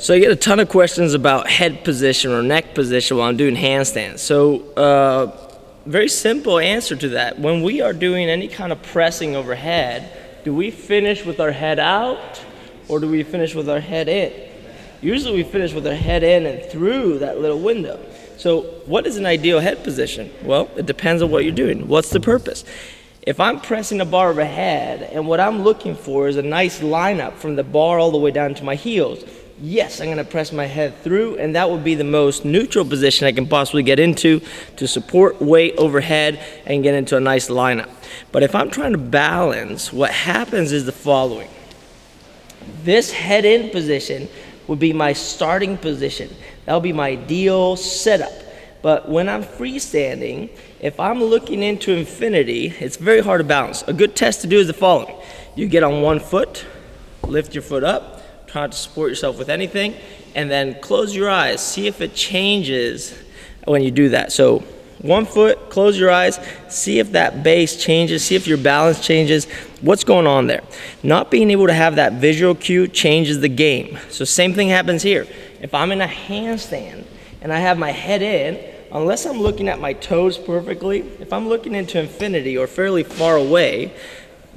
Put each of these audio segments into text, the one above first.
So I get a ton of questions about head position or neck position while I'm doing handstands. So very simple answer to that. When we are doing any kind of pressing overhead, do we finish with our head out or do we finish with our head in? Usually we finish with our head in and through that little window. So what is an ideal head position? Well, it depends on what you're doing. What's the purpose? If I'm pressing a bar overhead and what I'm looking for is a nice lineup from the bar all the way down to my heels, yes, I'm going to press my head through, and that would be the most neutral position I can possibly get into to support weight overhead and get into a nice lineup. But if I'm trying to balance, what happens is the following. This head in position would be my starting position. That would be my ideal setup. But when I'm freestanding, if I'm looking into infinity, it's very hard to balance. A good test to do is the following. You get on one foot, lift your foot up, try not to support yourself with anything, and then close your eyes. See if it changes when you do that. So one foot, close your eyes, see if that base changes, see if your balance changes, what's going on there. Not being able to have that visual cue changes the game. So same thing happens here. If I'm in a handstand and I have my head in, unless I'm looking at my toes perfectly, if I'm looking into infinity or fairly far away,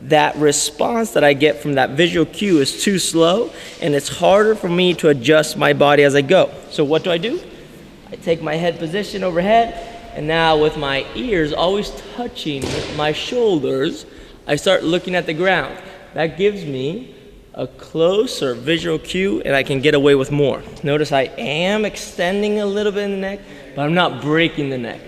that response that I get from that visual cue is too slow, and it's harder for me to adjust my body as I go. So what do? I take my head position overhead, and now with my ears always touching my shoulders, I start looking at the ground. That gives me a closer visual cue, and I can get away with more. Notice I am extending a little bit in the neck, but I'm not breaking the neck.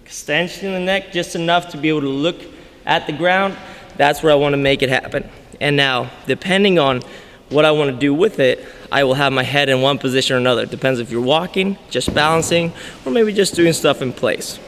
Extension in the neck just enough to be able to look at the ground. That's where I want to make it happen. And now, depending on what I want to do with it, I will have my head in one position or another. It depends if you're walking, just balancing, or maybe just doing stuff in place.